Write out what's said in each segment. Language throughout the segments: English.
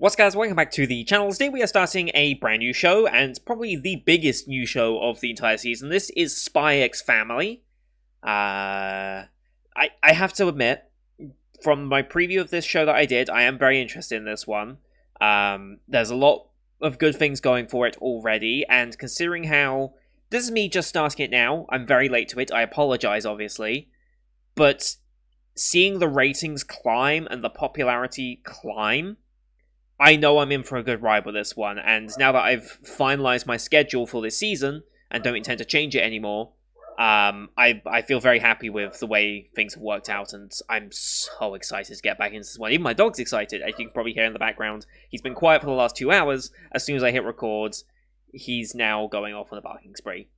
What's guys, welcome back to the channel. Today we are starting a brand new show, and probably the biggest new show of the entire season. This is Spy X Family. I have to admit, from my preview of this show that I did, I am very interested in this one. There's a lot of good things going for it already, and considering how... This is me just starting it now, I'm very late to it, I apologize obviously, but seeing the ratings climb and the popularity climb, I know I'm in for a good ride with this one, and now that I've finalized my schedule for this season, and don't intend to change it anymore, I feel very happy with the way things have worked out, and I'm so excited to get back into this one. Even my dog's excited, as you can probably hear in the background. He's been quiet for the last 2 hours. As soon as I hit record, he's now going off on a barking spree.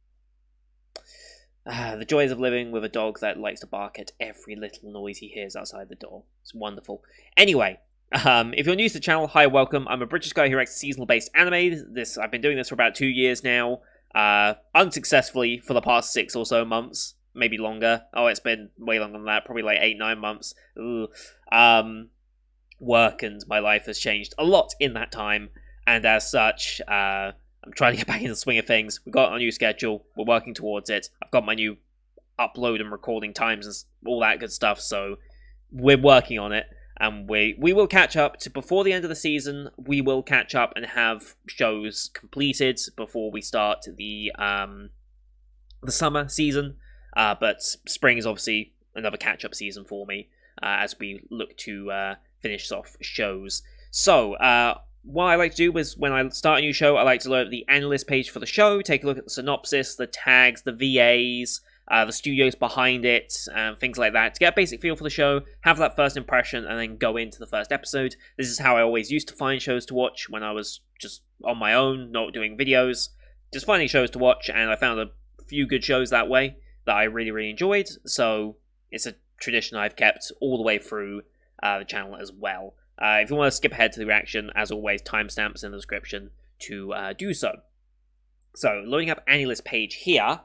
The joys of living with a dog that likes to bark at every little noise he hears outside the door. It's wonderful. Anyway, if you're new to the channel, hi, welcome. I'm a British guy who reacts to seasonal-based anime. I've been doing this for about 2 years now, unsuccessfully for the past 6 or so months, maybe longer. Oh, it's been way longer than that, probably like 8-9 months. Work and my life has changed a lot in that time, and as such, I'm trying to get back into the swing of things. We've got a new schedule, we're working towards it. I've got my new upload and recording times and all that good stuff, so we're working on it. And we will catch up to before the end of the season. We will catch up and have shows completed before we start the summer season. But spring is obviously another catch-up season for me as we look to finish off shows. So what I like to do is when I start a new show, I like to load up the analyst page for the show, take a look at the synopsis, the tags, the VAs, the studios behind it, things like that, to get a basic feel for the show, have that first impression, and then go into the first episode. This is how I always used to find shows to watch when I was just on my own, not doing videos, just finding shows to watch, and I found a few good shows that way that I really, really enjoyed, so it's a tradition I've kept all the way through the channel as well. If you want to skip ahead to the reaction, as always, timestamps in the description to do so. So, loading up AniList page here.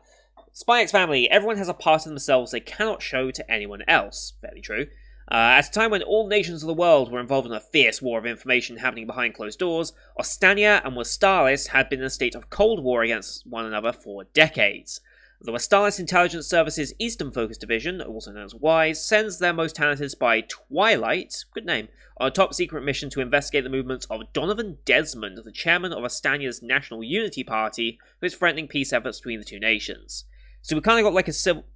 Spy X Family. Everyone has a part of themselves they cannot show to anyone else. Fairly true. At a time when all nations of the world were involved in a fierce war of information happening behind closed doors, Ostania and Westalis had been in a state of cold war against one another for decades. The Westalis Intelligence Service's Eastern Focus Division, also known as WISE, sends their most talented spy, Twilight, good name, on a top-secret mission to investigate the movements of Donovan Desmond, the chairman of Ostania's National Unity Party, who is threatening peace efforts between the two nations. So we kind of got like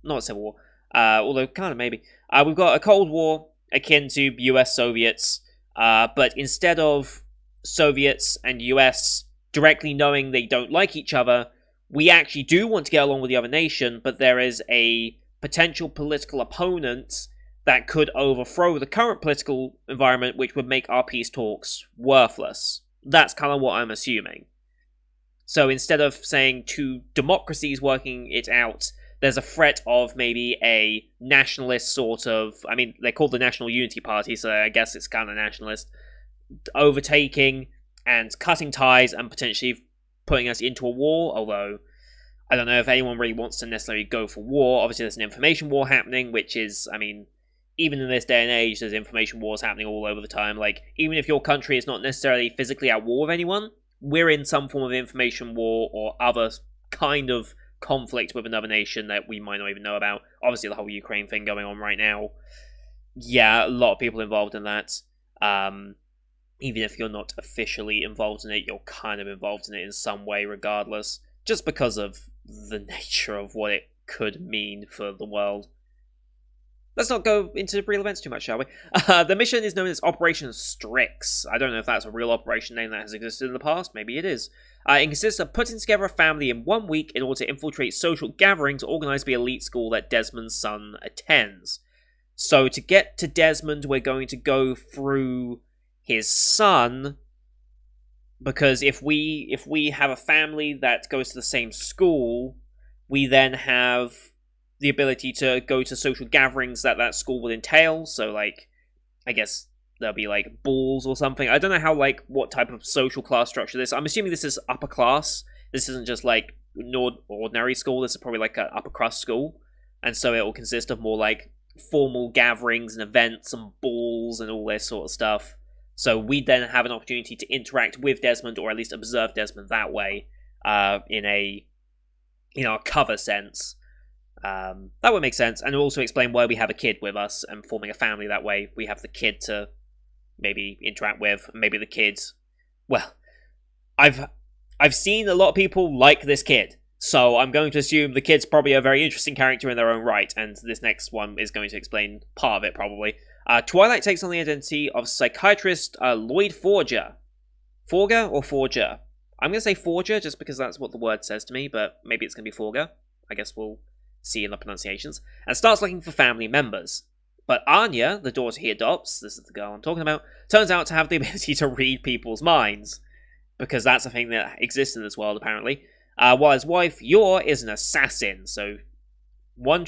not a civil war, although kind of maybe. We've got a Cold War akin to US-Soviets, but instead of Soviets and US directly knowing they don't like each other, we actually do want to get along with the other nation, but there is a potential political opponent that could overthrow the current political environment, which would make our peace talks worthless. That's kind of what I'm assuming. So instead of saying two democracies working it out, there's a threat of maybe a nationalist sort of... I mean, they're called the National Unity Party, so I guess it's kind of nationalist. Overtaking and cutting ties and potentially putting us into a war, although I don't know if anyone really wants to necessarily go for war. Obviously, there's an information war happening, which is, I mean, even in this day and age, there's information wars happening all over the time. Like, even if your country is not necessarily physically at war with anyone, we're in some form of information war or other kind of conflict with another nation that we might not even know about. Obviously, the whole Ukraine thing going on right now. Yeah, a lot of people involved in that. Even if you're not officially involved in it, you're kind of involved in it in some way regardless, just because of the nature of what it could mean for the world. Let's not go into real events too much, shall we? The mission is known as Operation Strix. I don't know if that's a real operation name that has existed in the past. Maybe it is. It consists of putting together a family in 1 week in order to infiltrate social gatherings organized by the elite school that Desmond's son attends. So to get to Desmond, we're going to go through his son, because if we have a family that goes to the same school, we then have the ability to go to social gatherings that school would entail. So, like, I guess there'll be, like, balls or something. I don't know how, like, what type of social class structure this is. I'm assuming this is upper class. This isn't just, like, ordinary school. This is probably, like, an upper crust school. And so it will consist of more, like, formal gatherings and events and balls and all this sort of stuff. So we then have an opportunity to interact with Desmond, or at least observe Desmond that way, in a cover sense. That would make sense, and also explain why we have a kid with us and forming a family that way. We have the kid to maybe interact with, maybe the kids. Well, I've seen a lot of people like this kid, so I'm going to assume the kid's probably a very interesting character in their own right, and this next one is going to explain part of it, probably. Twilight takes on the identity of psychiatrist Lloyd Forger. Forger or Forger? I'm going to say Forger, just because that's what the word says to me, but maybe it's going to be Forger. I guess we'll see in the pronunciations. And starts looking for family members. But Anya, the daughter he adopts, this is the girl I'm talking about, turns out to have the ability to read people's minds. Because that's a thing that exists in this world, apparently. While his wife, Yor, is an assassin. So, one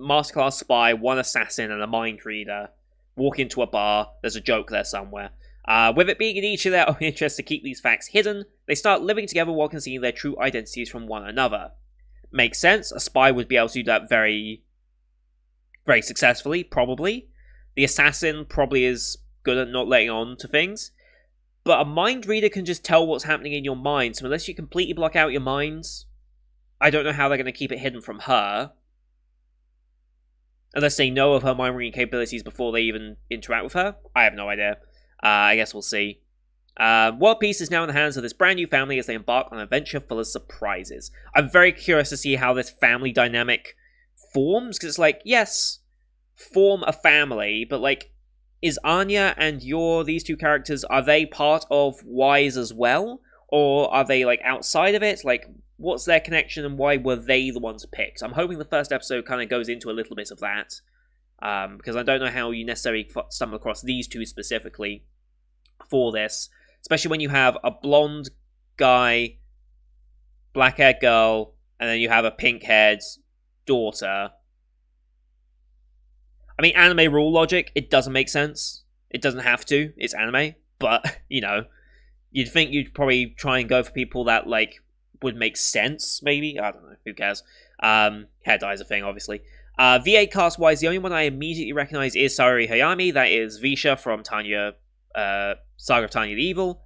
masterclass spy, one assassin, and a mind reader walk into a bar. There's a joke there somewhere. With it being in each of their own interests to keep these facts hidden, they start living together while concealing their true identities from one another. Makes sense. A spy would be able to do that very, very successfully, probably. The assassin probably is good at not letting on to things. But a mind reader can just tell what's happening in your mind, so unless you completely block out your minds, I don't know how they're going to keep it hidden from her. Unless they know of her mind reading capabilities before they even interact with her. I have no idea. I guess we'll see. World Peace is now in the hands of this brand new family as they embark on an adventure full of surprises. I'm very curious to see how this family dynamic forms, because it's like, yes, form a family, but like, is Anya and Yor, these two characters, are they part of Wise as well? Or are they, like, outside of it? Like, what's their connection and why were they the ones picked? I'm hoping the first episode kind of goes into a little bit of that. Because I don't know how you necessarily stumble across these two specifically for this. Especially when you have a blonde guy, black-haired girl, and then you have a pink-haired daughter. I mean, anime rule logic, it doesn't make sense. It doesn't have to. It's anime. But, you'd think you'd probably try and go for people that, like, would make sense, maybe? I don't know. Who cares? Hair dye is a thing, obviously. VA cast-wise, the only one I immediately recognize is Saori Hayami. That is Visha from Saga of Tanya the Evil.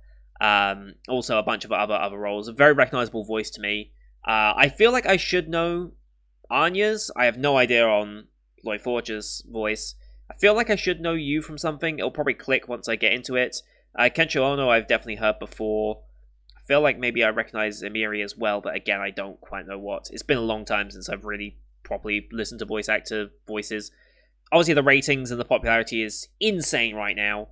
Also a bunch of other roles. A very recognizable voice to me. I feel like I should know Anya's. I have no idea on Lloyd Forger's voice. I feel like I should know you from something. It'll probably click once I get into it. Kencho Ono I've definitely heard before. I feel like maybe I recognize Emiri as well, but again, I don't quite know what. It's been a long time since I've really properly listened to voice actor voices. Obviously, the ratings and the popularity is insane right now.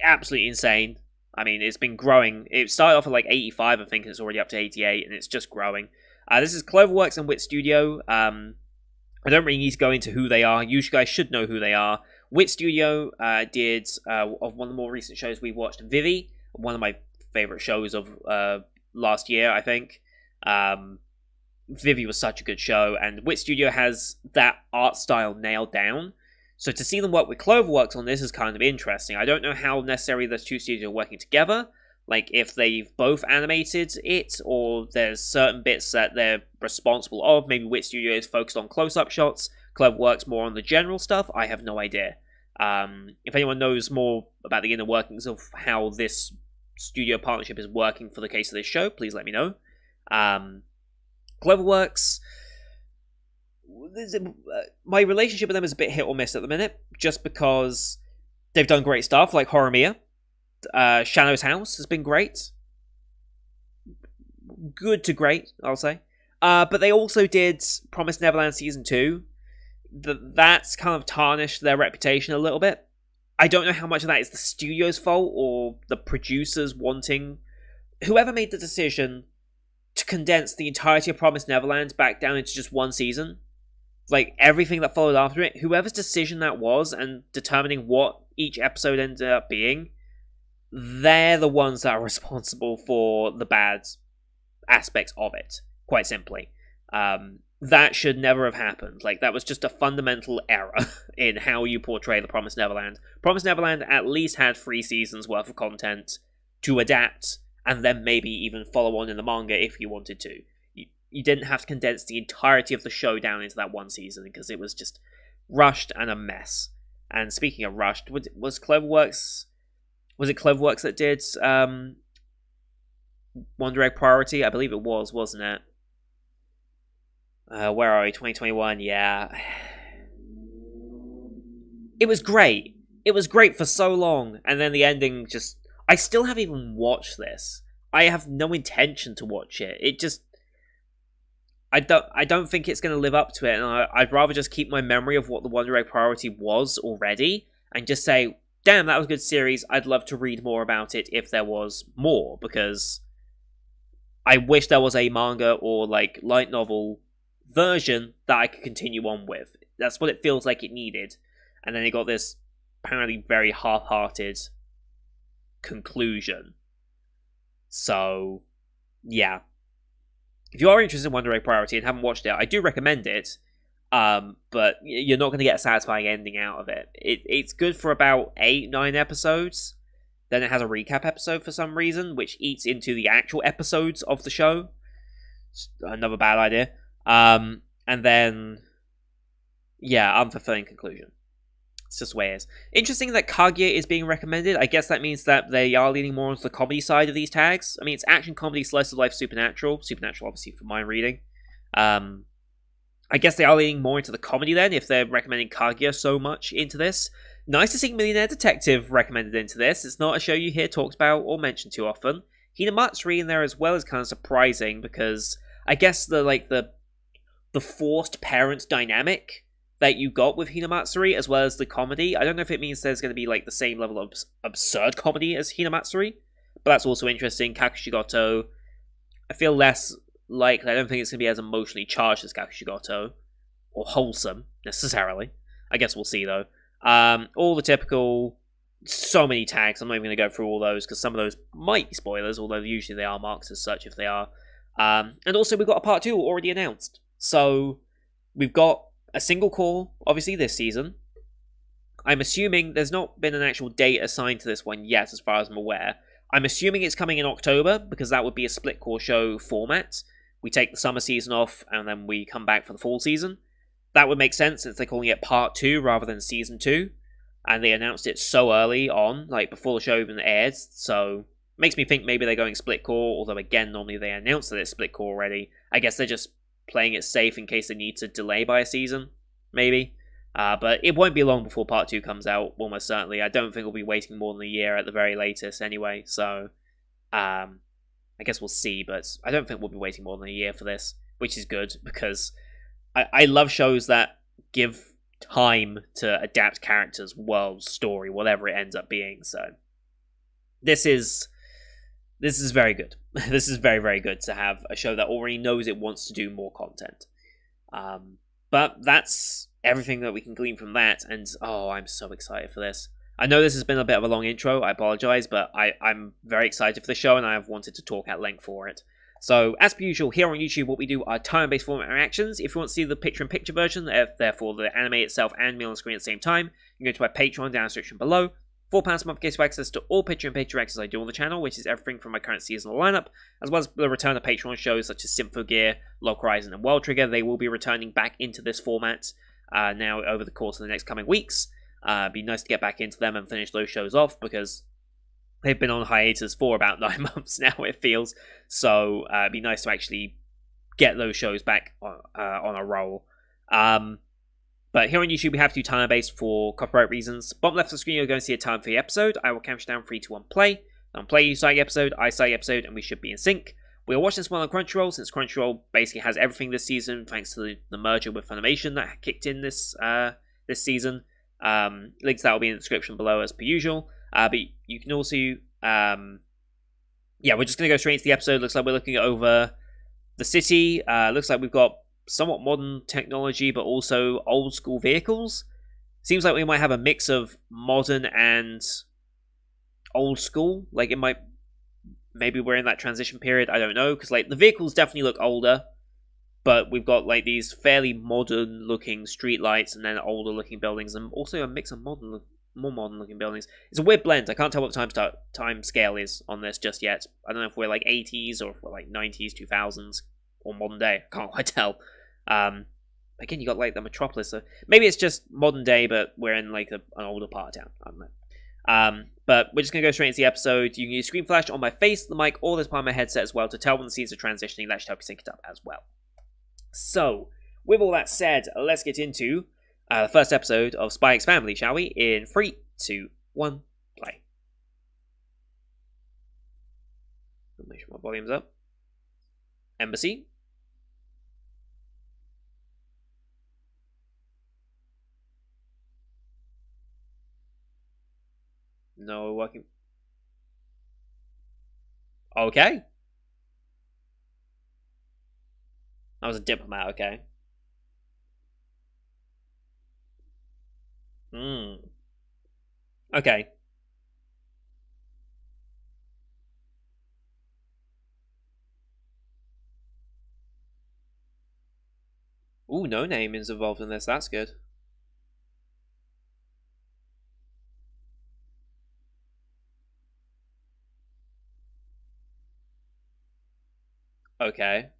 Absolutely insane. I mean, it's been growing. It started off at like 85, I think, and it's already up to 88, and it's just growing. This is Cloverworks and Wit Studio. I don't really need to go into who they are. You guys should know who they are. Wit Studio did, of one of the more recent shows we watched, Vivi, one of my favourite shows of last year, I think. Vivi was such a good show, and Wit Studio has that art style nailed down. So to see them work with Cloverworks on this is kind of interesting. I don't know how necessarily those two studios are working together. Like, if they've both animated it, or there's certain bits that they're responsible of. Maybe Wit Studio is focused on close-up shots, Cloverworks more on the general stuff. I have no idea. If anyone knows more about the inner workings of how this studio partnership is working for the case of this show, please let me know. Cloverworks, my relationship with them is a bit hit or miss at the minute, just because they've done great stuff, like Horimiya. Shano's House has been great. Good to great, I'll say. But they also did Promised Neverland Season 2. That's kind of tarnished their reputation a little bit. I don't know how much of that is the studio's fault or the producers wanting... Whoever made the decision to condense the entirety of Promised Neverland back down into just one season, like everything that followed after it, whoever's decision that was and determining what each episode ended up being, they're the ones that are responsible for the bad aspects of it, quite simply. That should never have happened. Like, that was just a fundamental error in how you portray the Promised Neverland. Promised Neverland at least had 3 seasons worth of content to adapt, and then maybe even follow on in the manga if you wanted to. You didn't have to condense the entirety of the show down into that one season, because it was just rushed and a mess. And speaking of rushed, was Cloverworks... Was it Cloverworks that did Wonder Egg Priority? I believe it was, wasn't it? Where are we? 2021. Yeah, it was great. It was great for so long, and then the ending just. I still haven't even watched this. I have no intention to watch it. It just. I don't think it's going to live up to it, and I'd rather just keep my memory of what the Wonder Egg Priority was already, and just say, damn, that was a good series. I'd love to read more about it if there was more, because I wish there was a manga or like light novel version that I could continue on with. That's what it feels like it needed. And then it got this apparently very half-hearted conclusion. So, yeah. If you are interested in Wonder Egg Priority and haven't watched it, I do recommend it. But you're not going to get a satisfying ending out of it. It's good for about 8-9 episodes. Then it has a recap episode for some reason, which eats into the actual episodes of the show. It's another bad idea. And then, yeah, unfulfilling conclusion. It's just the way it is. Interesting that Kaguya is being recommended. I guess that means that they are leaning more onto the comedy side of these tags. I mean, it's action, comedy, slice of life, supernatural. Supernatural, obviously, for my reading. I guess they are leaning more into the comedy then, if they're recommending Kaguya so much into this. Nice to see Millionaire Detective recommended into this. It's not a show you hear talked about or mentioned too often. Hinamatsuri in there as well is kind of surprising, because I guess the forced parent dynamic that you got with Hinamatsuri, as well as the comedy. I don't know if it means there's going to be like the same level of absurd comedy as Hinamatsuri, but that's also interesting. Kakushigoto, I feel less likely. I don't think it's going to be as emotionally charged as Kakushigoto, or wholesome, necessarily. I guess we'll see, though. All the typical, so many tags. I'm not even going to go through all those, because some of those might be spoilers, although usually they are marked as such if they are. And also, we've got a part 2 already announced. So, we've got a single core, obviously, this season. I'm assuming there's not been an actual date assigned to this one yet, as far as I'm aware. I'm assuming it's coming in October, because that would be a split core show format. We take the summer season off, and then we come back for the fall season. That would make sense, since they're calling it Part 2 rather than Season 2. And they announced it so early on, like before the show even aired, so makes me think maybe they're going split core, although again, normally they announce that it's split core already. I guess they're just playing it safe in case they need to delay by a season, maybe. But it won't be long before Part 2 comes out, almost certainly. I don't think we'll be waiting more than a year at the very latest anyway, so I guess we'll see, but I don't think we'll be waiting more than a year for this, which is good, because I love shows that give time to adapt characters, worlds, story, whatever it ends up being, so this is very good. This is very, very good to have a show that already knows it wants to do more content. But that's everything that we can glean from that, and oh, I'm so excited for this. I know this has been a bit of a long intro, I apologise, but I'm very excited for the show, and I have wanted to talk at length for it. So, as per usual, here on YouTube, what we do are time-based format reactions. If you want to see the picture-in-picture version, therefore the anime itself and me on the screen at the same time, you can go to my Patreon down in the description below. £4 a month gets you access to all picture-in-picture reactions I do on the channel, which is everything from my current seasonal lineup, as well as the return of Patreon shows such as Symphogear, Lock Horizon, and World Trigger. They will be returning back into this format now over the course of the next coming weeks. It'd be nice to get back into them and finish those shows off, because they've been on hiatus for about 9 months now, it feels. So it'd be nice to actually get those shows back on a roll. But here on YouTube, we have to do time-based for copyright reasons. Bottom left of the screen, you're going to see a time for the episode. I will count down 3, 2, 1, play. Then play, you start the episode, I start the episode, and we should be in sync. We'll watch this one on Crunchyroll, since Crunchyroll basically has everything this season, thanks to the merger with Funimation that kicked in this season. Links that will be in the description below as per usual. But you can also, yeah, we're just going to go straight into the episode. Looks like we're looking over the city. Looks like we've got somewhat modern technology, but also old school vehicles. Seems like we might have a mix of modern and old school. Like, it might, maybe we're in that transition period. I don't know, because like the vehicles definitely look older, but we've got like these fairly modern looking streetlights and then older looking buildings, and also a mix of more modern looking buildings. It's a weird blend. I can't tell what the time scale is on this just yet. I don't know if we're like 80s or if we're like 90s, 2000s, or modern day. I can't quite tell. Again, you got like the metropolis, so maybe it's just modern day, but we're in like an older part of town. I don't But we're just gonna go straight into the episode. You can use screen flash on my face, the mic, or this part of my headset as well to tell when the scenes are transitioning. That should help you sync it up as well. So, with all that said, let's get into the first episode of Spy X Family, shall we? In 3, 2, 1, play. Make sure my volume's up. Embassy. No working. Okay. I was a diplomat, okay. Hmm. Okay. Ooh, no name is involved in this. That's good. Okay.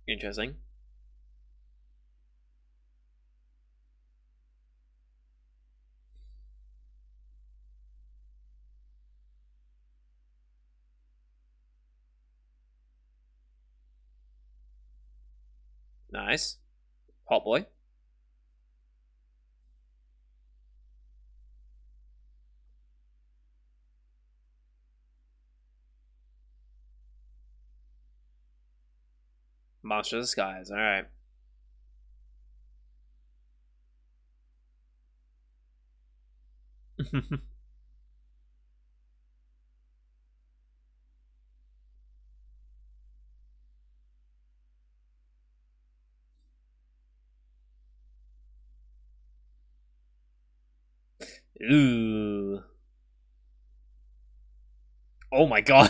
Interesting. Nice. Hot boy. Master of the Skies. Alright. Ooh. Oh my god.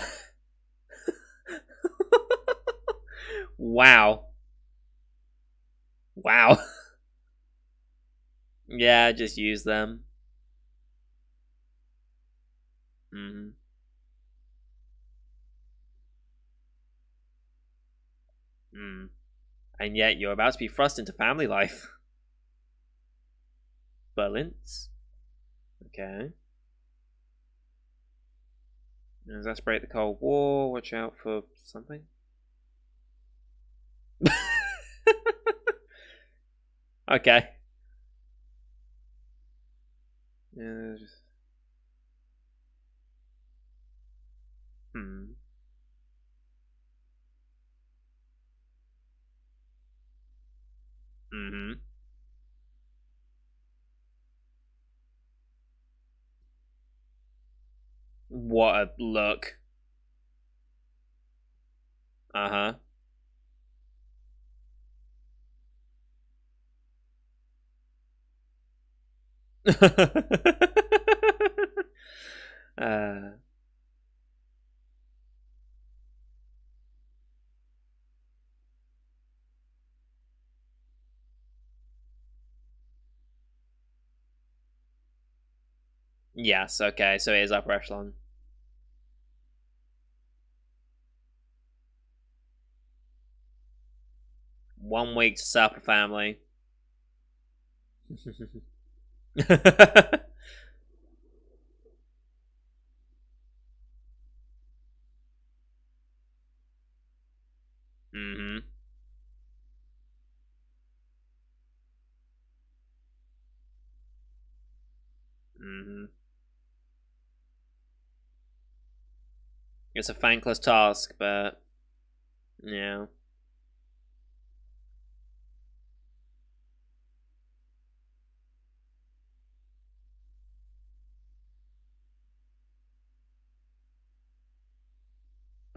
Wow. Wow. Yeah, just use them. Mm. Mm. And yet you're about to be thrust into family life. Berlin's. Okay. Exasperate the Cold War. Watch out for something. Okay. Yeah, just... Hmm. Mm-hmm. What a look. Uh-huh. uh, yes, okay, so it is upper echelon. 1 week to set up a family. Mm-hmm. Mm-hmm. It's a thankless task, but yeah.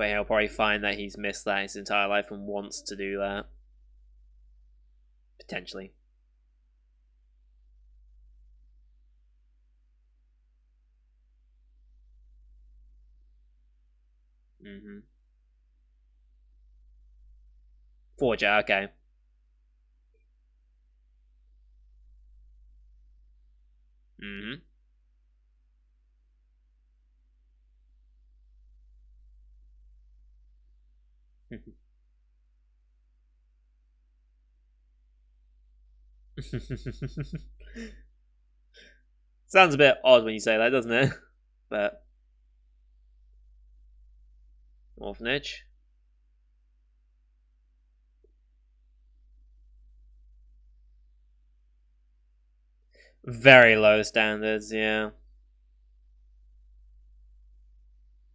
But he'll probably find that he's missed that his entire life and wants to do that. Potentially. Mm-hmm. Forger, okay. Mm-hmm. Sounds a bit odd when you say that, doesn't it? But orphanage. Very low standards, yeah.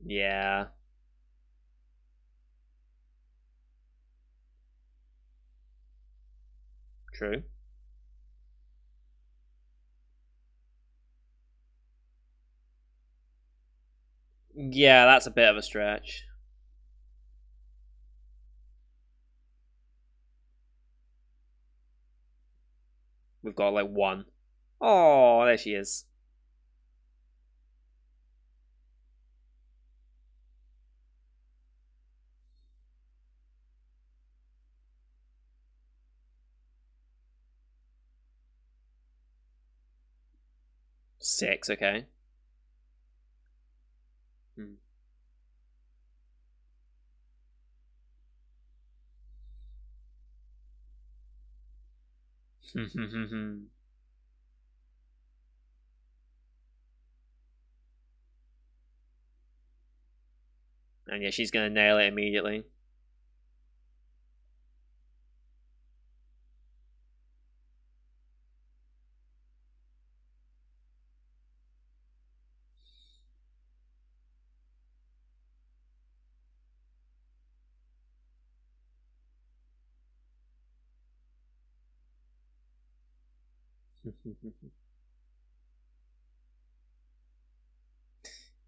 Yeah. True. Yeah, that's a bit of a stretch. We've got like one. Oh, there she is. 6, okay. Hmm. And yeah, she's gonna nail it immediately.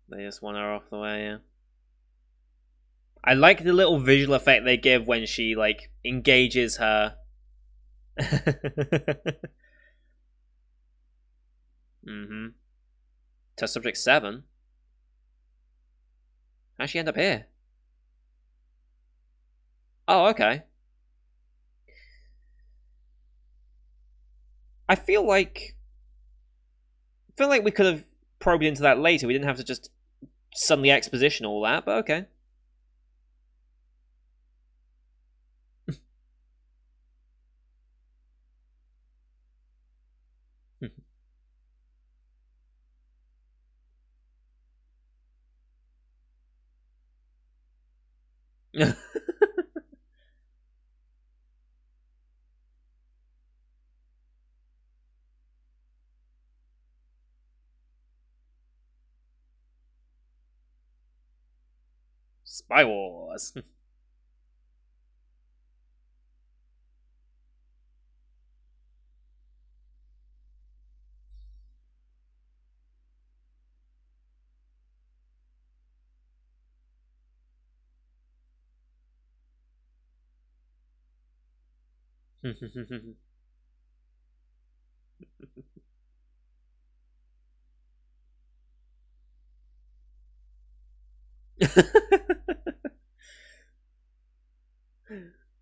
They just want her off the way, yeah. I like the little visual effect they give when she like engages her. Mm-hmm. Test subject 7. How'd she end up here? Oh, okay. I feel like we could have probed into that later. We didn't have to just suddenly exposition all that, but okay. Spy Wars.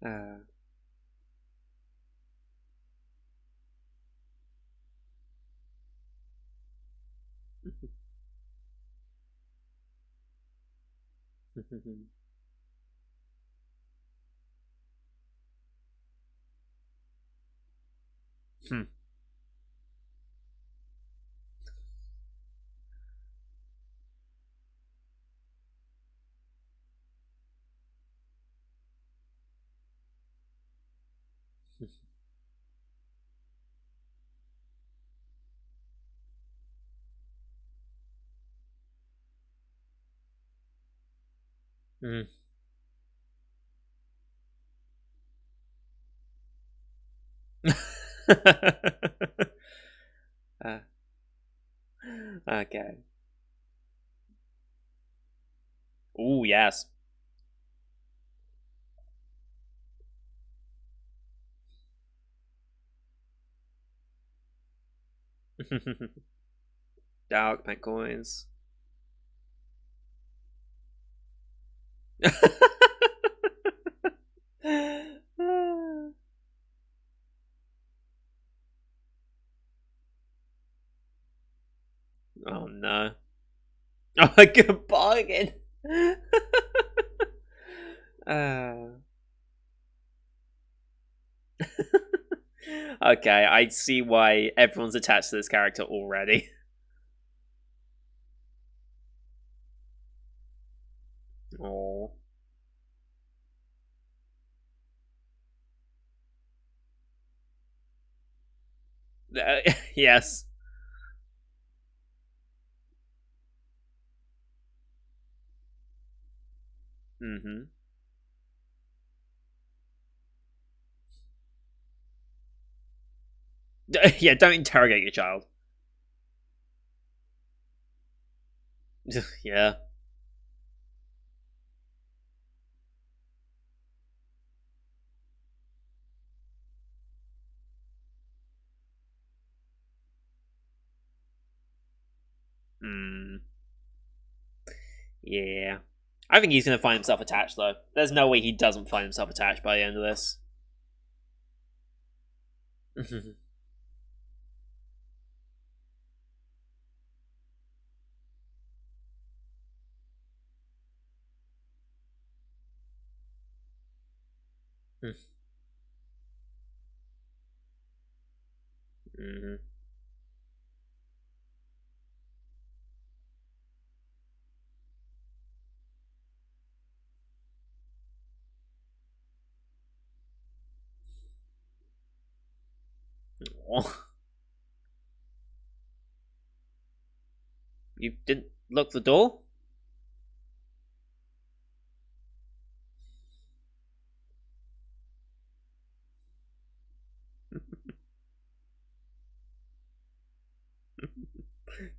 uh. uh, okay. Oh yes. Dark pet coins. Oh no. Oh, a good bargain. uh, Okay, I see why everyone's attached to this character already. Oh. Yes. Mm-hmm. Yeah, don't interrogate your child. Yeah. Hmm. Yeah. I think he's gonna find himself attached though. There's no way he doesn't find himself attached by the end of this. Mm-hmm. You didn't lock the door?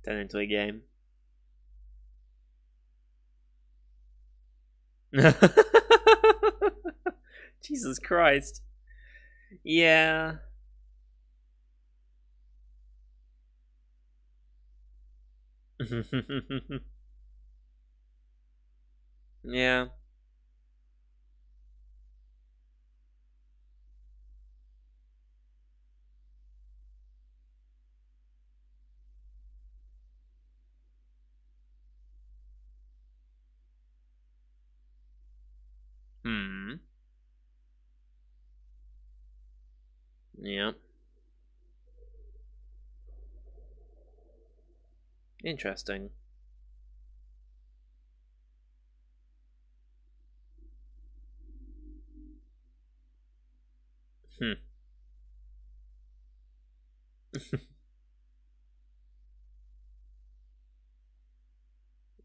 Turn into a game. Jesus Christ. Yeah. Yeah. Hmm. Yeah. Interesting. Hmm.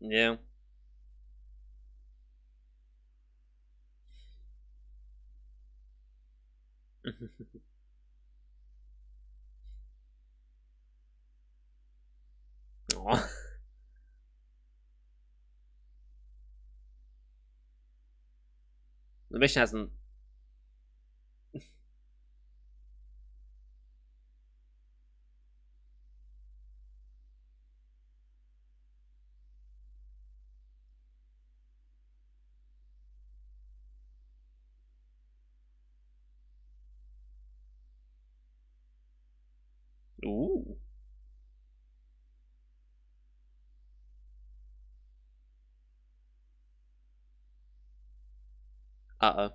Yeah. Aw. The mission hasn't. Ooh. Uh oh.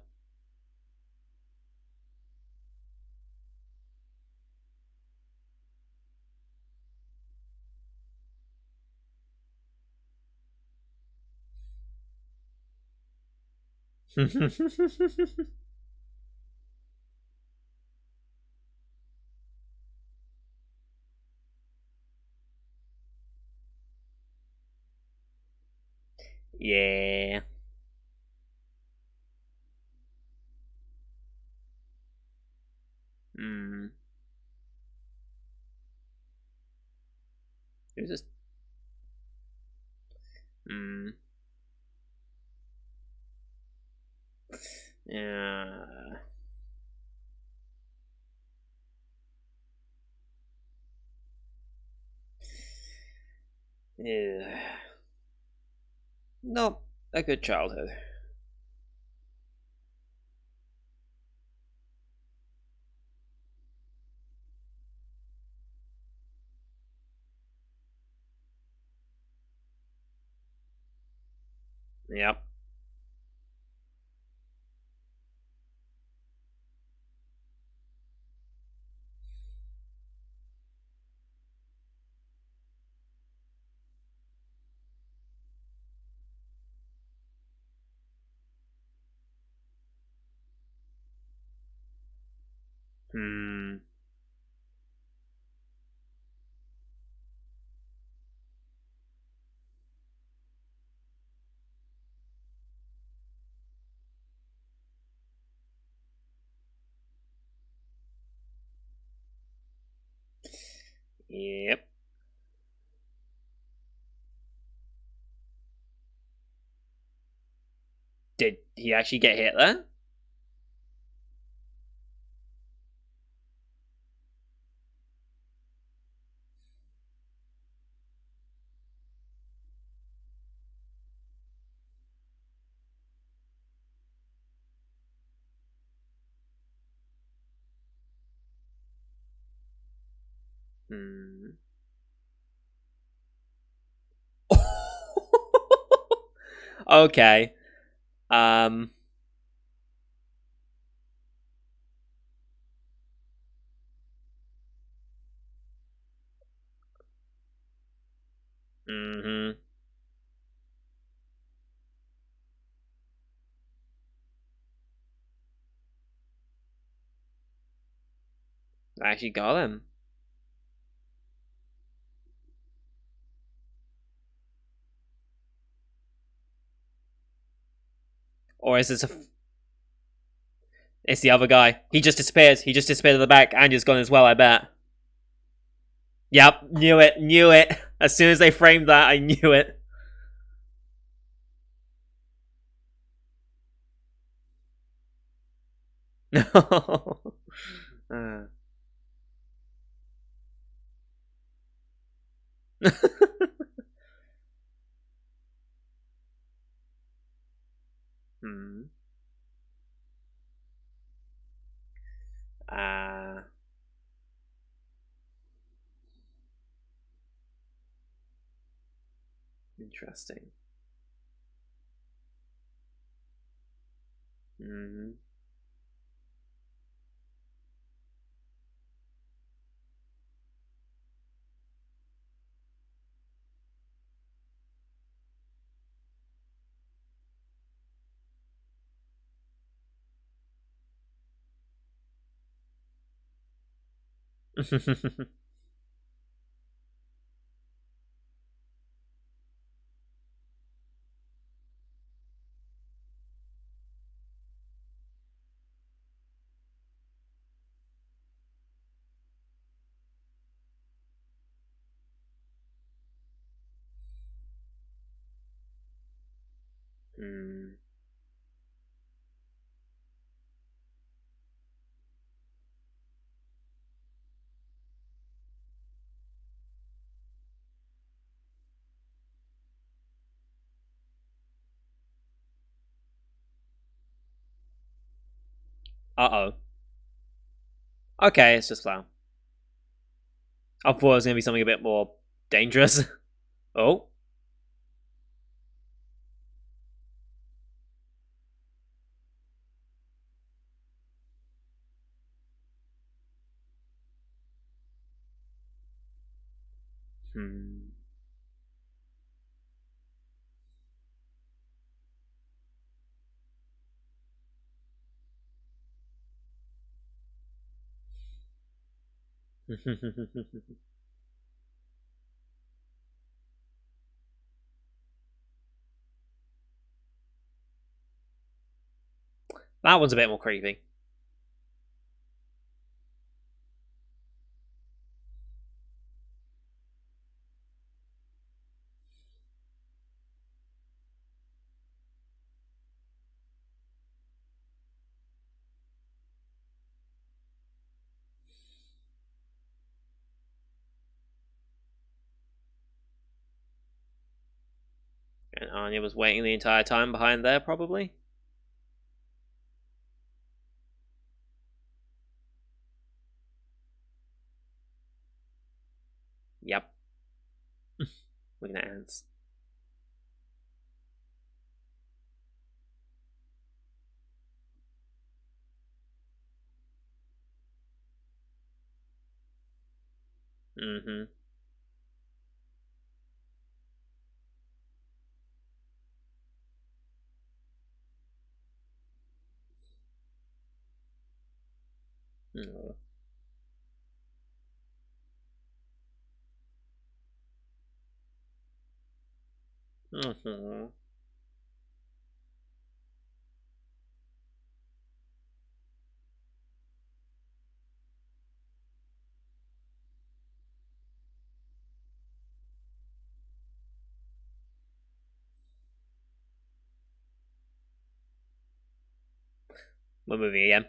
Yeah. Hmm. It was just. Hmm. Yeah. Yeah. Not a good childhood. Yep. Hmm. Yep. Did he actually get hit there? Hmm. Okay. Um. Hmm. Actually got him. Or is this a? It's the other guy. He just disappeared. He just disappeared at the back. Anya's gone as well. I bet. Yep. Knew it. Knew it. As soon as they framed that, I knew it. No. Hmm. Ah. Interesting. Hmm. Hmm. Uh oh. Okay, it's just flour. I thought it was gonna be something a bit more dangerous. Oh. Hmm. That one's a bit more creepy. And Anya was waiting the entire time behind there, probably. Yep. Looking at ants. Mm-hmm. Mhm. We're moving again.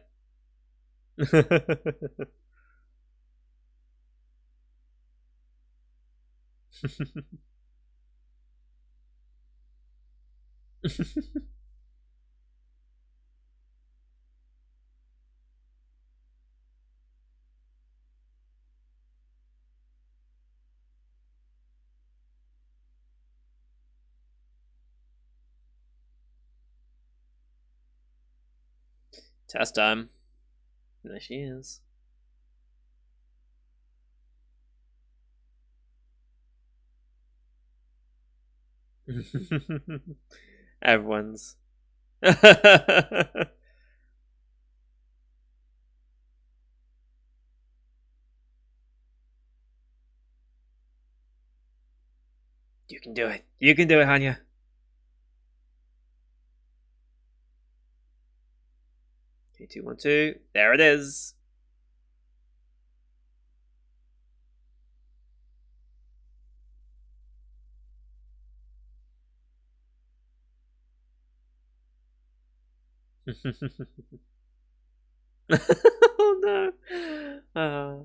Test time. There she is. Everyone's. You can do it. You can do it, Hanya. 3, 2, 1, 2. There it is. Oh no. Uh,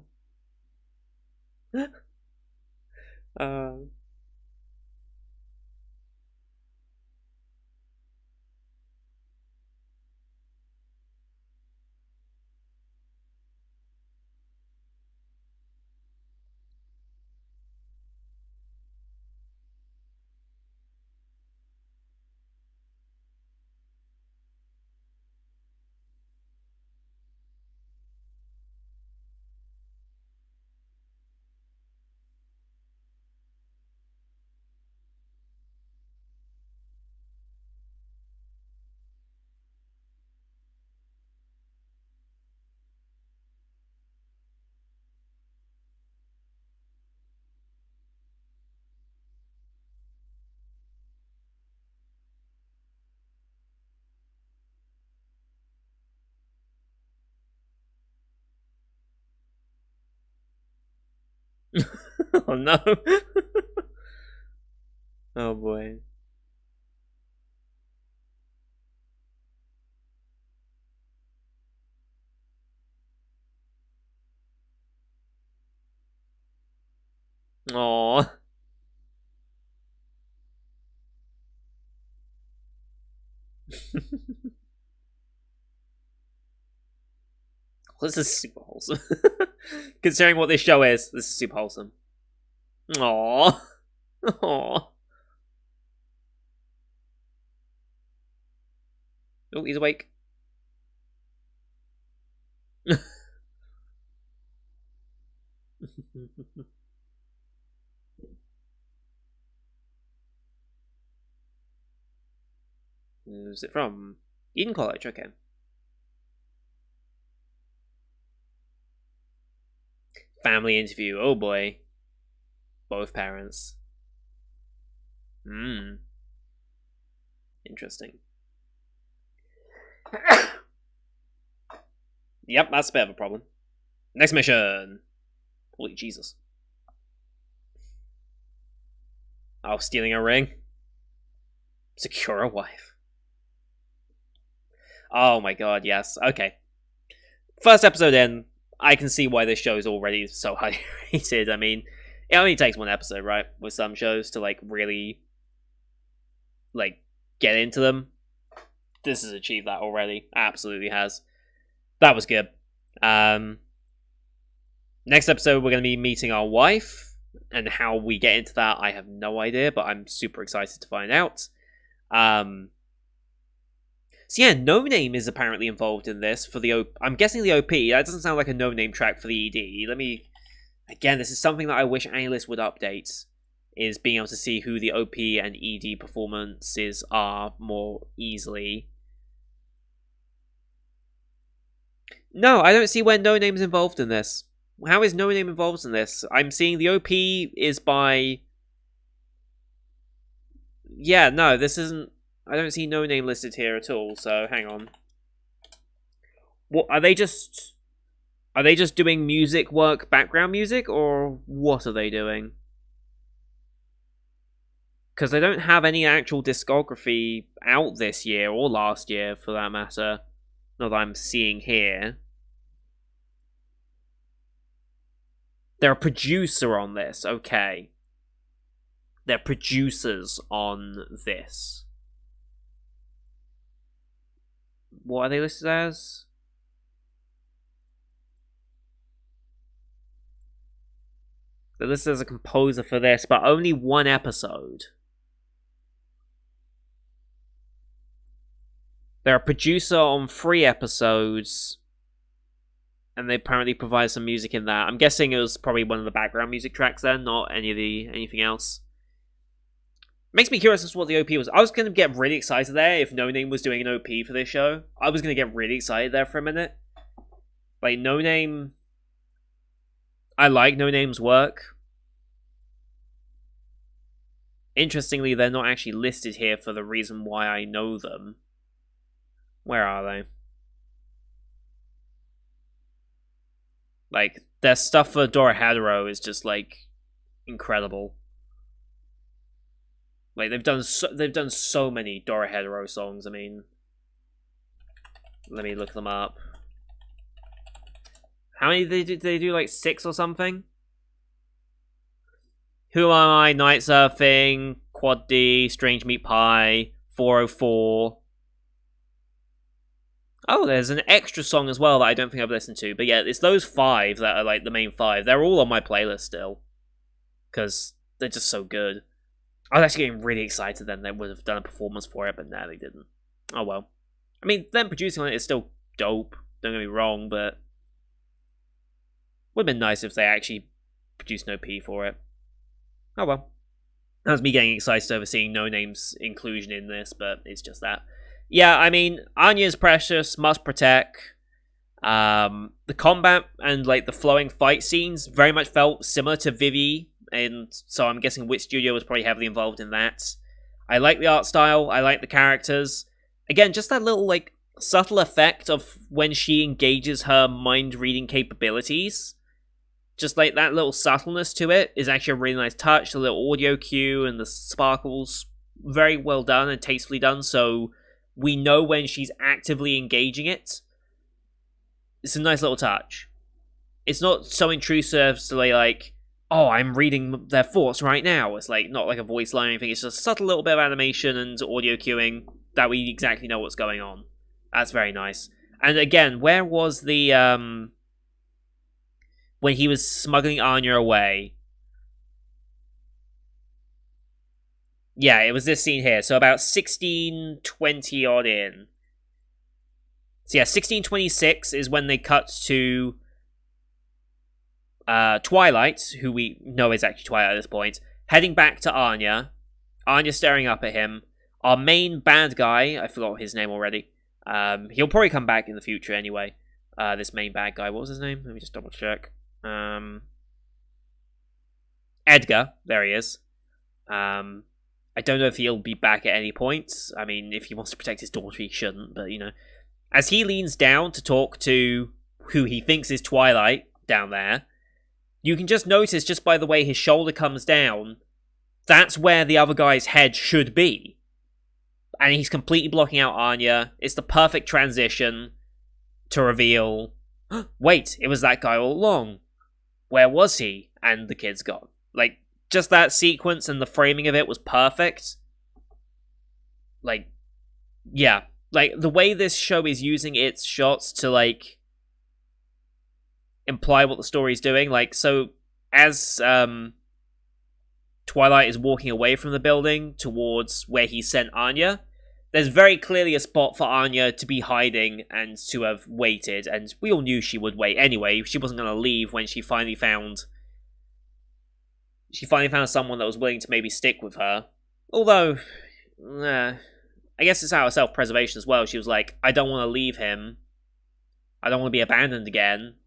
oh no. Oh boy. Aww. This is super wholesome. Considering what this show is, this is super wholesome. Aww. Aww. Oh, he's awake. Who's it from? Eden College, okay. Family interview, oh boy. Both parents. Hmm. Interesting. Yep, that's a bit of a problem. Next mission. Holy Jesus. Oh, stealing a ring. Secure a wife. Oh my god, yes. Okay. First episode in, I can see why this show is already so highly rated. I mean, it only takes one episode, right? With some shows to like really like get into them. This has achieved that already. Absolutely has. That was good. Next episode we're gonna be meeting our wife, and how we get into that I have no idea, but I'm super excited to find out. So yeah, No Name is apparently involved in this for the I'm guessing the OP. That doesn't sound like a No Name track for the ED. Let me again. This is something that I wish Alice would update. Is being able to see who the OP and ED performances are more easily. No, I don't see where No Name's involved in this. How is No Name involved in this? I'm seeing the OP is by Yeah, no, this isn't. I don't see No Name listed here at all. So hang on. What are they just? Are they just doing music work, background music, or what are they doing? Because they don't have any actual discography out this year or last year, for that matter. Not that I'm seeing here. They're a producer on this. Okay. They're producers on this. What are they listed as? They're listed as a composer for this, but only one episode. They're a producer on 3 episodes, and they apparently provide some music in that. I'm guessing it was probably one of the background music tracks then, not anything else. Makes me curious as to what the OP was. I was going to get really excited there if No Name was doing an OP for this show. I was going to get really excited there for a minute. Like, No Name... I like No Name's work. Interestingly, they're not actually listed here for the reason why I know them. Where are they? Like, their stuff for Dorohedoro is just, like, incredible. Like, they've done so many Dorohedoro songs. I mean, let me look them up. How many did they do? Like 6 or something? Who Am I? Night Surfing, Quad D, Strange Meat Pie, 404. Oh, there's an extra song as well that I don't think I've listened to. But yeah, it's those 5 that are like the main 5. They're all on my playlist still. Because they're just so good. I was actually getting really excited then they would have done a performance for it, but no, they didn't. Oh well. I mean, them producing on it is still dope, don't get me wrong, but would have been nice if they actually produced an OP for it. Oh well. That was me getting excited over seeing No Name's inclusion in this, but it's just that. Yeah, I mean, Anya's precious, must protect. The combat and like the flowing fight scenes very much felt similar to Vivi, and so I'm guessing Wit Studio was probably heavily involved in that. I like the art style, I like the characters. Again, just that little like subtle effect of when she engages her mind-reading capabilities. Just like that little subtleness to it is actually a really nice touch. The little audio cue and the sparkles, very well done and tastefully done, so we know when she's actively engaging it. It's a nice little touch. It's not so intrusive to like, oh, I'm reading their thoughts right now. It's like not like a voice line or anything. It's just a subtle little bit of animation and audio cueing that we exactly know what's going on. That's very nice. And again, where was the when he was smuggling Anya away? Yeah, it was this scene here. So about 1620 odd in. So yeah, 1626 is when they cut to Twilight, who we know is actually Twilight at this point, heading back to Anya. Anya staring up at him. Our main bad guy, I forgot his name already. He'll probably come back in the future anyway. This main bad guy, what was his name? Let me just double check. Edgar, there he is. I don't know if he'll be back at any point. I mean, if he wants to protect his daughter, he shouldn't, but you know. As he leans down to talk to who he thinks is Twilight down there, you can just notice, just by the way his shoulder comes down, that's where the other guy's head should be. And he's completely blocking out Anya. It's the perfect transition to reveal, wait, it was that guy all along. Where was he? And the kid's gone. Like, just that sequence and the framing of it was perfect. Like, yeah. Like, the way this show is using its shots to, like, imply what the story's doing. Like, so, as Twilight is walking away from the building towards where he sent Anya, there's very clearly a spot for Anya to be hiding and to have waited, and we all knew she would wait anyway. She wasn't going to leave when she finally found someone that was willing to maybe stick with her. Although, I guess it's out of self-preservation as well. She was like, I don't want to leave him. I don't want to be abandoned again.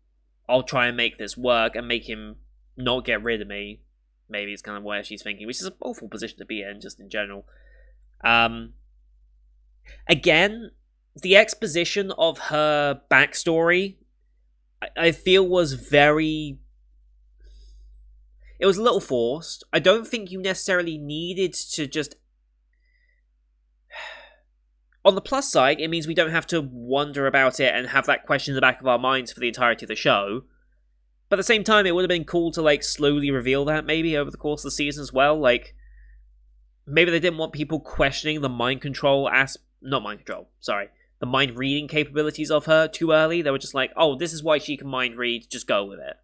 I'll try and make this work and make him not get rid of me. Maybe it's kind of where she's thinking, which is an awful position to be in, just in general. Um, Again, the exposition of her backstory, I feel was very. It was a little forced. I don't think you necessarily needed to just. On the plus side, it means we don't have to wonder about it and have that question in the back of our minds for the entirety of the show. But at the same time, it would have been cool to like slowly reveal that maybe over the course of the season as well. Like maybe they didn't want people questioning the mind control not mind control, sorry. The mind reading capabilities of her too early. They were just like, oh, this is why she can mind read, just go with it.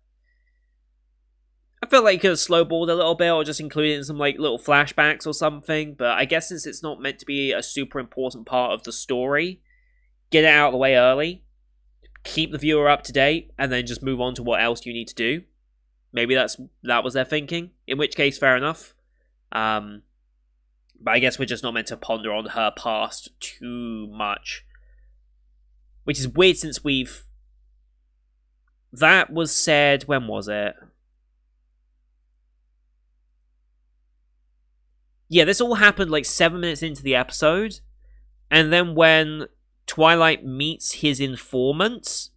I feel like you could have slowballed a little bit or just included in some like little flashbacks or something, but I guess since it's not meant to be a super important part of the story, get it out of the way early, keep the viewer up to date, and then just move on to what else you need to do. Maybe that was their thinking, in which case, fair enough. But I guess we're just not meant to ponder on her past too much. Which is weird since we've... That was said... When was it? Yeah, this all happened like 7 minutes into the episode. And then when Twilight meets his informant,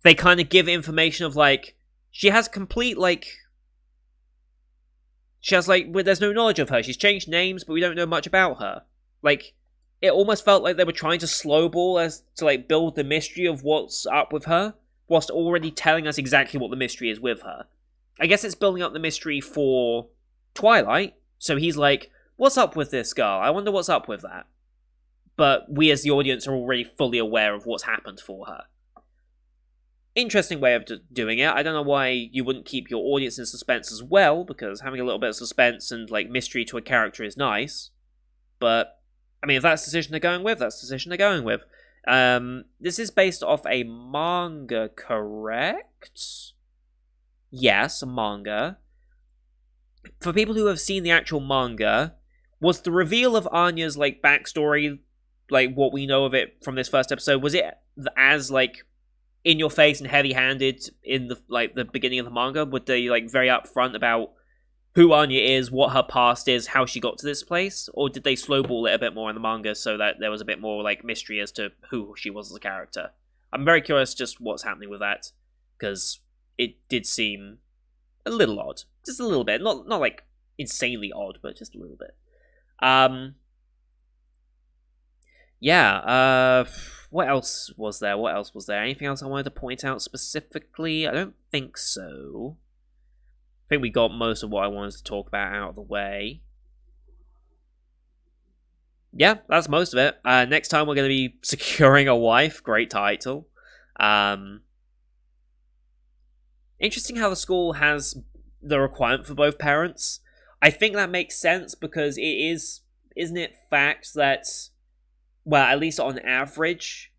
they kind of give information of like... She has complete like... She has like... There's no knowledge of her. She's changed names, but we don't know much about her. Like... It almost felt like they were trying to slowball as to like build the mystery of what's up with her, whilst already telling us exactly what the mystery is with her. I guess it's building up the mystery for Twilight, so he's like, what's up with this girl? I wonder what's up with that. But we as the audience are already fully aware of what's happened for her. Interesting way of doing it. I don't know why you wouldn't keep your audience in suspense as well, because having a little bit of suspense and like mystery to a character is nice. But I mean, if that's the decision they're going with, that's the decision they're going with. This is based off a manga, correct? Yes, a manga. For people who have seen the actual manga, was the reveal of Anya's like backstory, like what we know of it from this first episode, was it as like in your face and heavy-handed in the beginning of the manga? Were they like very upfront about who Anya is, what her past is, how she got to this place? Or did they slowball it a bit more in the manga so that there was a bit more like mystery as to who she was as a character? I'm very curious just what's happening with that, because it did seem a little odd. Just a little bit. Not like insanely odd, but just a little bit. Yeah, what else was there? Anything else I wanted to point out specifically? I don't think so. I think we got most of what I wanted to talk about out of the way. Yeah, that's most of it. Next time we're going to be securing a wife. Great title. Interesting how the school has the requirement for both parents. I think that makes sense because it is, isn't it, fact that, well, at least on average,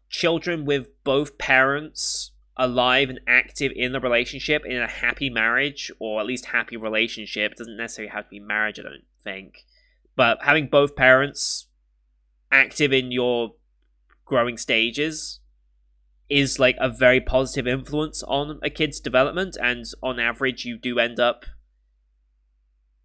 children with both parents alive and active in the relationship, in a happy marriage, or at least happy relationship, it doesn't necessarily have to be marriage, I don't think, but having both parents active in your growing stages is like a very positive influence on a kid's development, and on average you do end up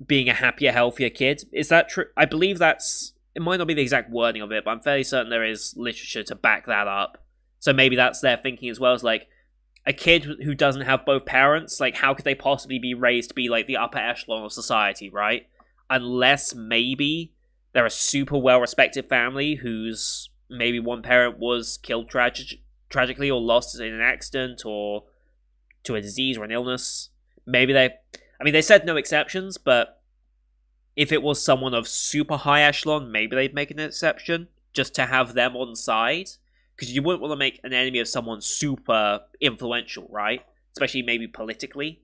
being a happier, healthier kid. Is that true? I believe that's... It might not be the exact wording of it, but I'm fairly certain there is literature to back that up. So maybe that's their thinking as well, as like, a kid who doesn't have both parents, like, how could they possibly be raised to be, like, the upper echelon of society, right? Unless maybe they're a super well-respected family whose maybe one parent was killed tragically or lost in an accident or to a disease or an illness. Maybe they... I mean, they said no exceptions, but if it was someone of super high echelon, maybe they'd make an exception just to have them on side. Because you wouldn't want to make an enemy of someone super influential, right? Especially maybe politically.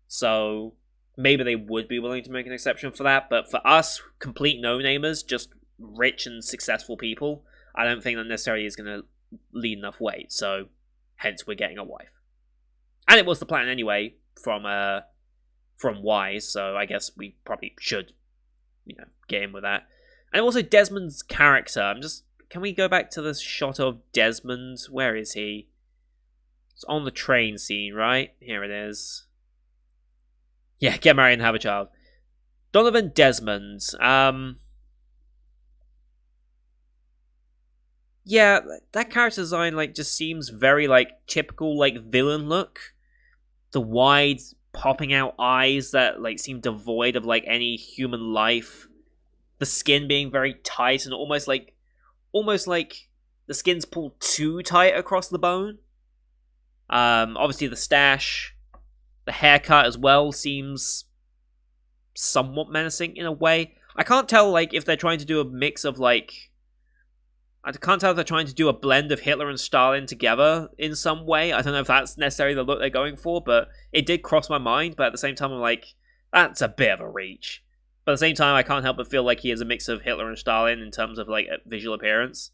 So maybe they would be willing to make an exception for that. But for us, complete no-namers, just rich and successful people, I don't think that necessarily is going to lead enough weight. So hence we're getting a wife. And it was the plan anyway from Wise. So I guess we probably should, get in with that. And also Desmond's character. Can we go back to the shot of Desmond? Where is he? It's on the train scene, right? Here it is. Yeah, get married and have a child. Donovan Desmond. Yeah, that character design like just seems very like typical like villain look. The wide popping out eyes that like seem devoid of like any human life. The skin being very tight and almost like the skin's pulled too tight across the bone. Obviously the stash, the haircut as well seems somewhat menacing in a way. I can't tell like if they're trying to do a mix of like I can't tell if they're trying to do a blend of Hitler and Stalin together in some way. I don't know if that's necessarily the look they're going for, but it did cross my mind. But at the same time, I'm like, that's a bit of a reach. But at the same time, I can't help but feel like he is a mix of Hitler and Stalin in terms of like visual appearance.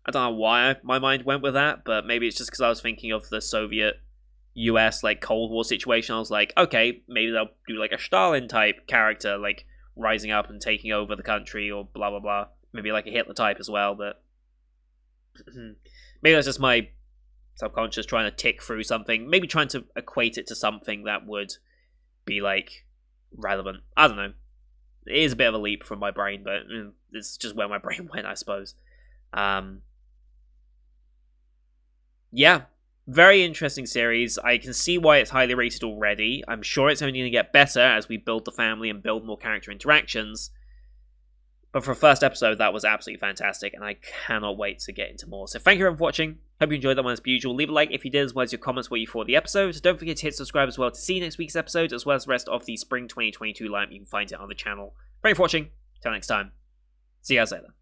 I don't know why my mind went with that, but maybe it's just because I was thinking of the Soviet US like Cold War situation. I was like, okay, maybe they'll do like a Stalin type character, like rising up and taking over the country, or blah blah blah. Maybe like a Hitler type as well, but maybe that's just my subconscious trying to tick through something. Maybe trying to equate it to something that would be like relevant. I don't know. It is a bit of a leap from my brain, but it's just where my brain went, I suppose. Yeah, very interesting series. I can see why it's highly rated already. I'm sure it's only going to get better as we build the family and build more character interactions. But for a first episode, that was absolutely fantastic, and I cannot wait to get into more. So thank you everyone for watching. Hope you enjoyed that one as per usual. Leave a like if you did, as well as your comments what you thought of the episode. Don't forget to hit subscribe as well to see next week's episode, as well as the rest of the Spring 2022 lineup. You can find it on the channel. Thank you for watching. Till next time. See you guys later.